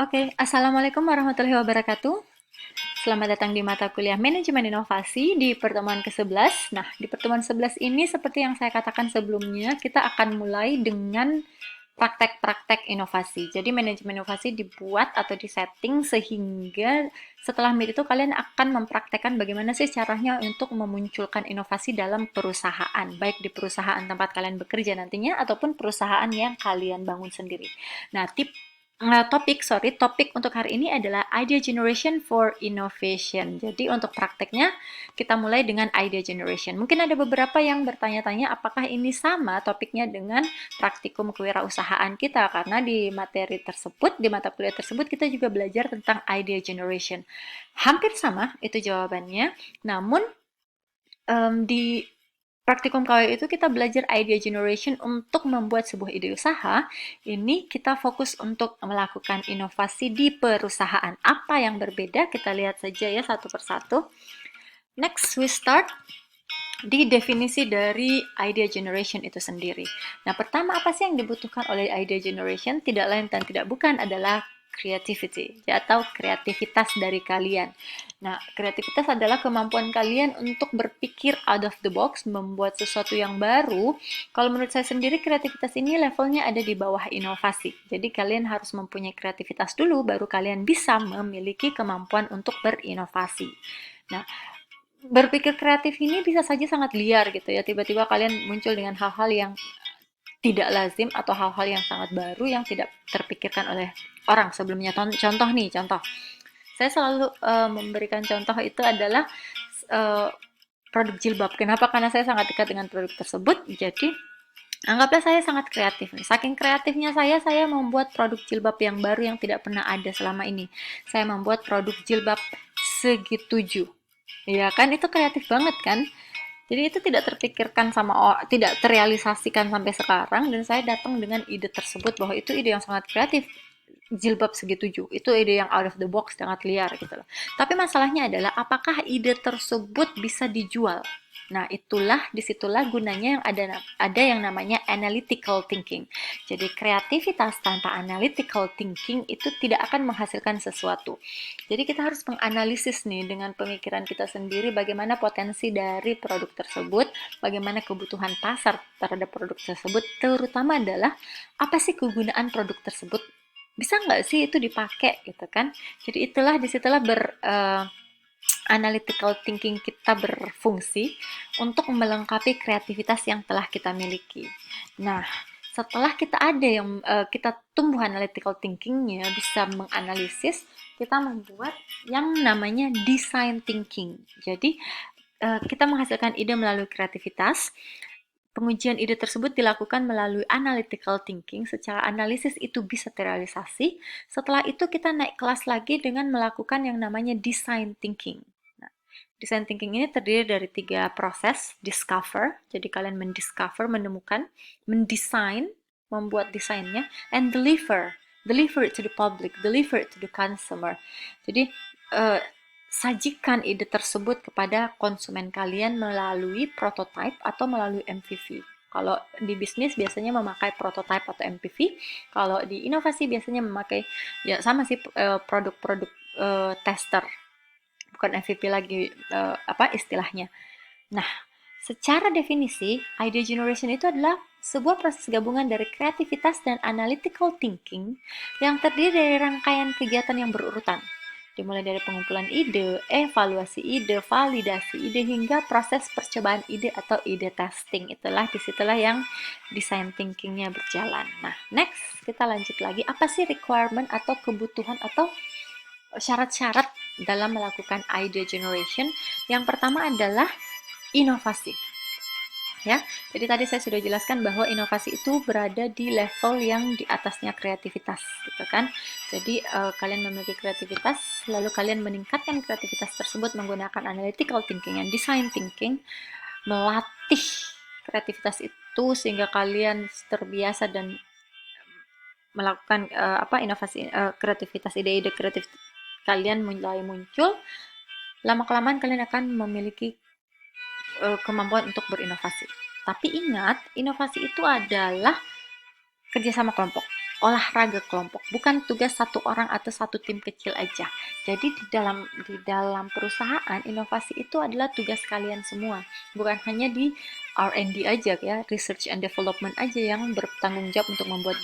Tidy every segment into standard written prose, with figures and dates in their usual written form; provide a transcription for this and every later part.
Oke, Assalamualaikum warahmatullahi wabarakatuh. Selamat datang di mata kuliah Manajemen Inovasi di pertemuan ke-11. Nah, di pertemuan 11 ini seperti yang saya katakan sebelumnya, kita akan mulai dengan praktek-praktek inovasi. Jadi manajemen inovasi dibuat atau disetting sehingga setelah meet itu kalian akan mempraktekkan bagaimana sih caranya untuk memunculkan inovasi dalam perusahaan, baik di perusahaan tempat kalian bekerja nantinya ataupun perusahaan yang kalian bangun sendiri. Nah, topik untuk hari ini adalah idea generation for innovation. Jadi untuk prakteknya kita mulai dengan idea generation. Mungkin ada beberapa yang bertanya-tanya apakah ini sama topiknya dengan praktikum kewirausahaan kita, karena di materi tersebut, di mata kuliah tersebut kita juga belajar tentang idea generation. Hampir sama itu jawabannya, namun di praktikum KW itu kita belajar idea generation untuk membuat sebuah ide usaha. Ini kita fokus untuk melakukan inovasi di perusahaan. Apa yang berbeda? Kita lihat saja ya satu persatu. Next, we start di definisi dari idea generation itu sendiri. Nah, pertama apa sih yang dibutuhkan oleh idea generation? Tidak lain dan tidak bukan adalah creativity atau kreativitas dari kalian. Nah, kreativitas adalah kemampuan kalian untuk berpikir out of the box, membuat sesuatu yang baru. Kalau menurut saya sendiri, kreativitas ini levelnya ada di bawah inovasi. Jadi kalian harus mempunyai kreativitas dulu, baru kalian bisa memiliki kemampuan untuk berinovasi. Nah, berpikir kreatif ini bisa saja sangat liar gitu ya. Tiba-tiba kalian muncul dengan hal-hal yang tidak lazim atau hal-hal yang sangat baru yang tidak terpikirkan oleh orang sebelumnya. Contoh nih, contoh. Saya selalu memberikan contoh itu adalah uh, produk jilbab. Kenapa? Karena saya sangat dekat dengan produk tersebut. Jadi anggaplah saya sangat kreatif nih. Saking kreatifnya saya membuat produk jilbab yang baru yang tidak pernah ada selama ini. Saya membuat produk jilbab segi tujuh. Ya kan, itu kreatif banget kan? Jadi itu tidak terpikirkan tidak terrealisasikan sampai sekarang, dan saya datang dengan ide tersebut bahwa itu ide yang sangat kreatif. Jilbab segi tujuh itu ide yang out of the box, sangat liar gitu loh. Tapi masalahnya adalah apakah ide tersebut bisa dijual? Nah, disitulah gunanya yang ada yang namanya analytical thinking. Jadi kreativitas tanpa analytical thinking itu tidak akan menghasilkan sesuatu. Jadi kita harus menganalisis nih dengan pemikiran kita sendiri bagaimana potensi dari produk tersebut, bagaimana kebutuhan pasar terhadap produk tersebut, terutama adalah apa sih kegunaan produk tersebut, bisa nggak sih itu dipakai gitu kan. Jadi disitulah analytical thinking kita berfungsi untuk melengkapi kreativitas yang telah kita miliki. Nah, setelah kita tumbuh analytical thinkingnya, bisa menganalisis, kita membuat yang namanya design thinking. Jadi kita menghasilkan ide melalui kreativitas. Pengujian ide tersebut dilakukan melalui analytical thinking. Secara analisis itu bisa terrealisasi. Setelah itu kita naik kelas lagi dengan melakukan yang namanya design thinking. Nah, design thinking ini terdiri dari 3 proses. Discover, jadi kalian menemukan, mendesain, membuat desainnya, and deliver it to the public, deliver it to the consumer. Jadi sajikan ide tersebut kepada konsumen kalian melalui prototype atau melalui MVP. Kalau di bisnis biasanya memakai prototype atau MVP, kalau di inovasi biasanya memakai, ya sama sih, produk-produk tester, bukan MVP lagi apa istilahnya. Nah, secara definisi, idea generation itu adalah sebuah proses gabungan dari kreativitas dan analytical thinking yang terdiri dari rangkaian kegiatan yang berurutan. Dimulai dari pengumpulan ide, evaluasi ide, validasi ide, hingga proses percobaan ide atau ide testing. Disitulah yang design thinkingnya berjalan. Nah, next kita lanjut lagi. Apa sih requirement atau kebutuhan atau syarat-syarat dalam melakukan idea generation? Yang pertama adalah inovasi. Ya, jadi tadi saya sudah jelaskan bahwa inovasi itu berada di level yang di atasnya kreativitas, gitu kan. Jadi kalian memiliki kreativitas, lalu kalian meningkatkan kreativitas tersebut menggunakan analytical thinking dan design thinking, melatih kreativitas itu sehingga kalian terbiasa dan melakukan inovasi, kreativitas, ide-ide kreatif kalian mulai muncul. Lama-kelamaan kalian akan memiliki kemampuan untuk berinovasi. Tapi ingat, inovasi itu adalah kerjasama kelompok. olahraga kelompok, bukan tugas satu orang atau satu tim kecil aja. Jadi di dalam perusahaan, inovasi itu adalah tugas kalian semua, bukan hanya di R&D aja ya, research and development aja yang bertanggung jawab untuk membuat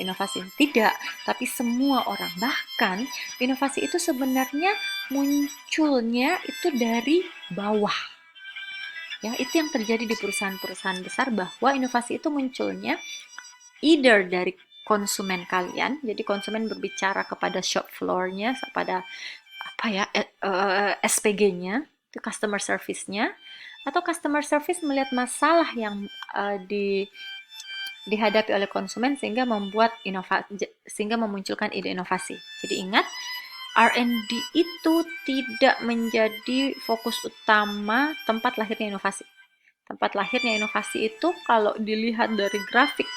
inovasi. Tidak, tapi semua orang. Bahkan inovasi itu sebenarnya munculnya itu dari bawah. Ya, itu yang terjadi di perusahaan-perusahaan besar, bahwa inovasi itu munculnya either dari konsumen kalian, jadi konsumen berbicara kepada shop floor-nya, kepada apa ya, SPG-nya, itu customer service-nya, atau customer service melihat masalah yang dihadapi oleh konsumen sehingga sehingga memunculkan ide inovasi. Jadi ingat, R&D itu tidak menjadi fokus utama tempat lahirnya inovasi. Tempat lahirnya inovasi itu kalau dilihat dari grafik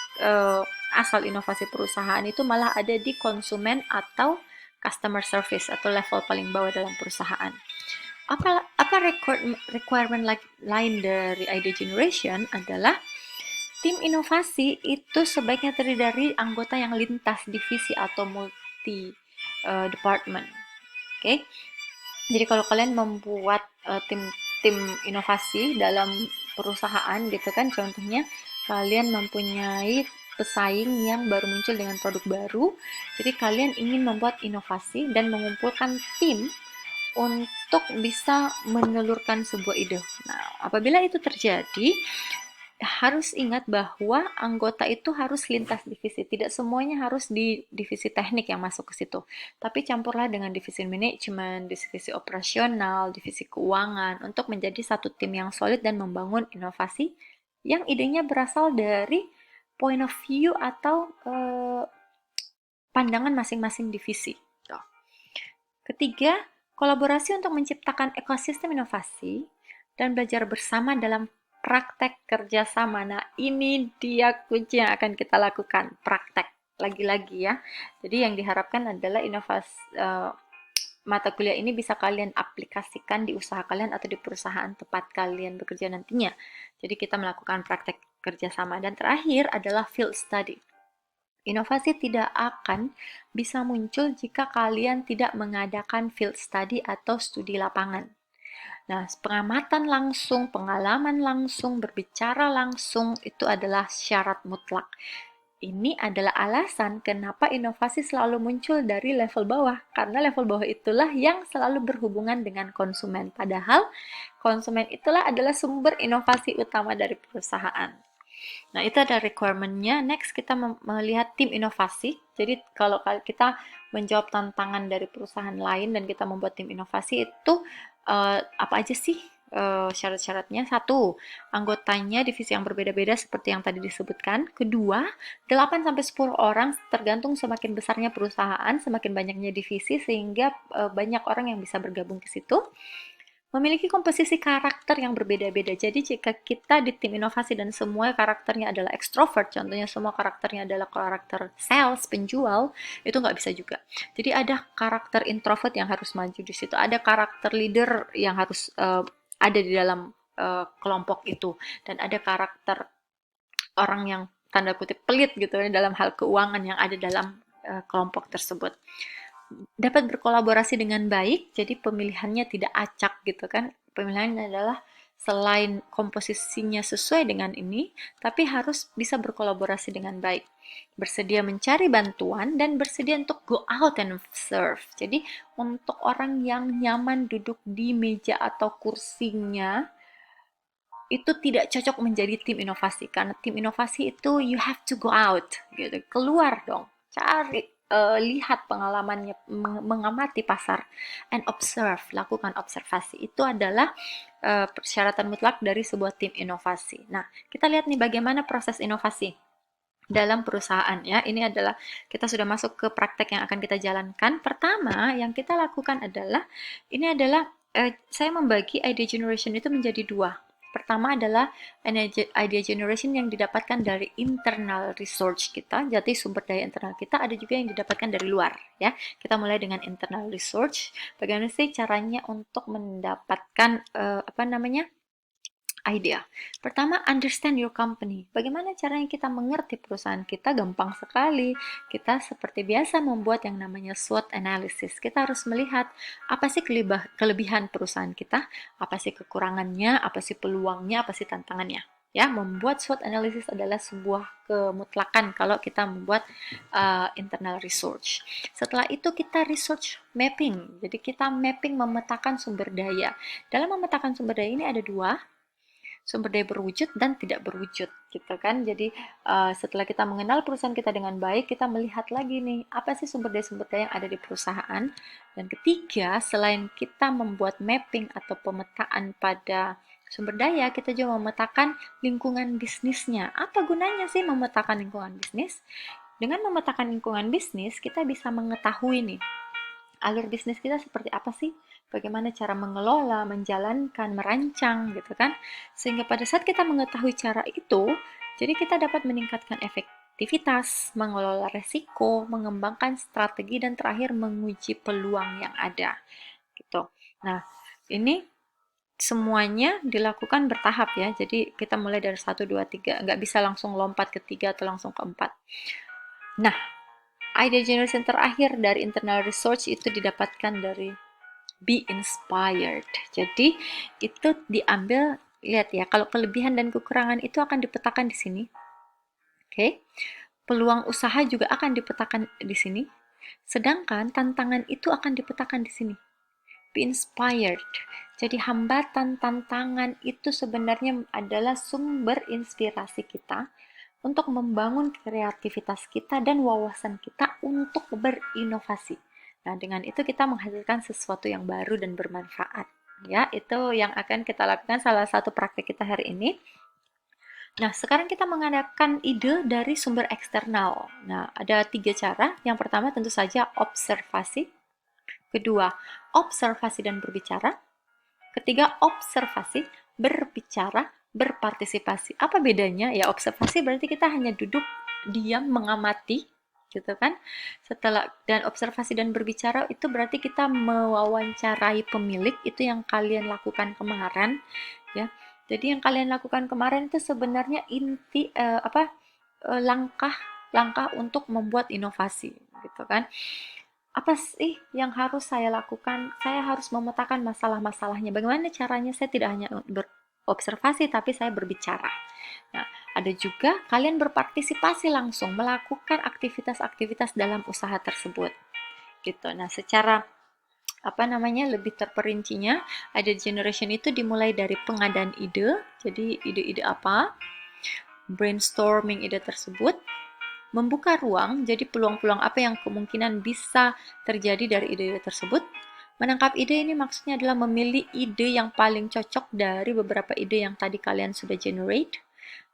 asal inovasi perusahaan itu malah ada di konsumen atau customer service atau level paling bawah dalam perusahaan. Apa requirement lain dari idea generation adalah tim inovasi itu sebaiknya terdiri dari anggota yang lintas divisi atau multi department. Oke. Jadi kalau kalian membuat tim inovasi dalam perusahaan gitu kan, contohnya kalian mempunyai pesaing yang baru muncul dengan produk baru, jadi kalian ingin membuat inovasi dan mengumpulkan tim untuk bisa menelurkan sebuah ide. Nah, apabila itu terjadi, harus ingat bahwa anggota itu harus lintas divisi. Tidak semuanya harus di divisi teknik yang masuk ke situ. Tapi campurlah dengan divisi manajemen, divisi operasional, divisi keuangan untuk menjadi satu tim yang solid dan membangun inovasi yang idenya berasal dari point of view atau pandangan masing-masing divisi. Ketiga, kolaborasi untuk menciptakan ekosistem inovasi dan belajar bersama dalam praktek kerjasama. Nah, ini dia kunci yang akan kita lakukan, praktek. Lagi-lagi ya. Jadi yang diharapkan adalah inovasi mata kuliah ini bisa kalian aplikasikan di usaha kalian atau di perusahaan tempat kalian bekerja nantinya. Jadi kita melakukan praktek kerjasama. Dan terakhir adalah field study. Inovasi tidak akan bisa muncul jika kalian tidak mengadakan field study atau studi lapangan. Nah, pengamatan langsung, pengalaman langsung, berbicara langsung itu adalah syarat mutlak. Ini adalah alasan kenapa inovasi selalu muncul dari level bawah, karena level bawah itulah yang selalu berhubungan dengan konsumen. Padahal konsumen itulah adalah sumber inovasi utama dari perusahaan. Nah, itu ada requirement-nya. Next, kita melihat tim inovasi. Jadi, kalau kita menjawab tantangan dari perusahaan lain dan kita membuat tim inovasi, itu apa aja sih syarat-syaratnya? Satu, anggotanya divisi yang berbeda-beda seperti yang tadi disebutkan. Kedua, 8-10 orang, tergantung semakin besarnya perusahaan, semakin banyaknya divisi, sehingga banyak orang yang bisa bergabung ke situ. Memiliki komposisi karakter yang berbeda-beda. Jadi jika kita di tim inovasi dan semua karakternya adalah ekstrovert, contohnya semua karakternya adalah karakter sales, penjual, itu nggak bisa juga. Jadi ada karakter introvert yang harus maju di situ, ada karakter leader yang harus ada di dalam kelompok itu, dan ada karakter orang yang tanda kutip pelit gitu dalam hal keuangan yang ada dalam kelompok tersebut. Dapat berkolaborasi dengan baik, jadi pemilihannya tidak acak gitu kan. Pemilihannya adalah selain komposisinya sesuai dengan ini, tapi harus bisa berkolaborasi dengan baik. Bersedia mencari bantuan dan bersedia untuk go out and serve. Jadi untuk orang yang nyaman duduk di meja atau kursinya, itu tidak cocok menjadi tim inovasi, karena tim inovasi itu you have to go out gitu, keluar dong, cari lihat pengalamannya, mengamati pasar, and observe, lakukan observasi. Itu adalah persyaratan mutlak dari sebuah tim inovasi. Nah, kita lihat nih bagaimana proses inovasi dalam perusahaan ya. Ini adalah kita sudah masuk ke praktek yang akan kita jalankan. Pertama, yang kita lakukan adalah saya membagi idea generation itu menjadi dua. Pertama adalah idea generation yang didapatkan dari internal research kita, jadi sumber daya internal kita. Ada juga yang didapatkan dari luar ya. Kita mulai dengan internal research. Bagaimana sih caranya untuk mendapatkan idea. Pertama, understand your company. Bagaimana caranya kita mengerti perusahaan kita? Gampang sekali. Kita seperti biasa membuat yang namanya SWOT analysis. Kita harus melihat apa sih kelebihan perusahaan kita, apa sih kekurangannya, apa sih peluangnya, apa sih tantangannya. Ya, membuat SWOT analysis adalah sebuah kemutlakan kalau kita membuat internal research. Setelah itu kita research mapping. Jadi kita mapping memetakan sumber daya. Dalam memetakan sumber daya ini ada dua, sumber daya berwujud dan tidak berwujud gitu kan. Jadi setelah kita mengenal perusahaan kita dengan baik, kita melihat lagi nih apa sih sumber daya yang ada di perusahaan. Dan ketiga, selain kita membuat mapping atau pemetaan pada sumber daya, kita juga memetakan lingkungan bisnisnya. Apa gunanya sih memetakan lingkungan bisnis? Dengan memetakan lingkungan bisnis, kita bisa mengetahui nih alur bisnis kita seperti apa sih? Bagaimana cara mengelola, menjalankan, merancang gitu kan? Sehingga pada saat kita mengetahui cara itu, jadi kita dapat meningkatkan efektivitas, mengelola resiko, mengembangkan strategi, dan terakhir menguji peluang yang ada. Gitu. Nah, ini semuanya dilakukan bertahap ya. Jadi kita mulai dari 1, 2, 3. Nggak bisa langsung lompat ke 3 atau langsung ke 4. Nah, idea generation terakhir dari internal research itu didapatkan dari be inspired. Jadi itu diambil, lihat ya, kalau kelebihan dan kekurangan itu akan dipetakan di sini. Oke. Peluang usaha juga akan dipetakan di sini. Sedangkan tantangan itu akan dipetakan di sini. Be inspired. Jadi hambatan, tantangan itu sebenarnya adalah sumber inspirasi kita untuk membangun kreativitas kita dan wawasan kita untuk berinovasi. Nah, dengan itu kita menghasilkan sesuatu yang baru dan bermanfaat. Ya, itu yang akan kita lakukan salah satu praktik kita hari ini. Nah, sekarang kita mengadakan ide dari sumber eksternal. Nah, ada 3 cara. Yang pertama tentu saja observasi. Kedua, observasi dan berbicara. Ketiga, observasi, berbicara, berpartisipasi. Apa bedanya? Ya, observasi berarti kita hanya duduk diam mengamati, gitu kan? Dan observasi dan berbicara itu berarti kita mewawancarai pemilik, itu yang kalian lakukan kemarin, ya. Jadi yang kalian lakukan kemarin itu sebenarnya langkah-langkah untuk membuat inovasi, gitu kan? Apa sih yang harus saya lakukan? Saya harus memetakan masalah-masalahnya. Bagaimana caranya? Saya tidak hanya berobservasi, tapi saya berbicara. Nah, ada juga kalian berpartisipasi langsung, melakukan aktivitas-aktivitas dalam usaha tersebut. Gitu. Nah, secara lebih terperincinya, idea generation itu dimulai dari pengadaan ide. Jadi, ide-ide apa? Brainstorming ide tersebut, membuka ruang, jadi peluang-peluang apa yang kemungkinan bisa terjadi dari ide-ide tersebut. Menangkap ide ini maksudnya adalah memilih ide yang paling cocok dari beberapa ide yang tadi kalian sudah generate.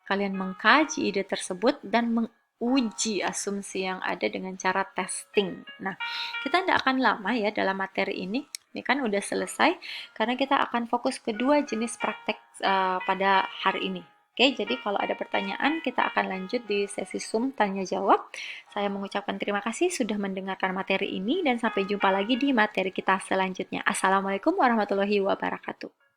Kalian mengkaji ide tersebut dan menguji asumsi yang ada dengan cara testing. Nah, kita tidak akan lama ya dalam materi ini. Ini kan udah selesai, karena kita akan fokus ke 2 jenis praktek pada hari ini. Oke, jadi kalau ada pertanyaan, kita akan lanjut di sesi Zoom tanya jawab. Saya mengucapkan terima kasih sudah mendengarkan materi ini dan sampai jumpa lagi di materi kita selanjutnya. Assalamualaikum warahmatullahi wabarakatuh.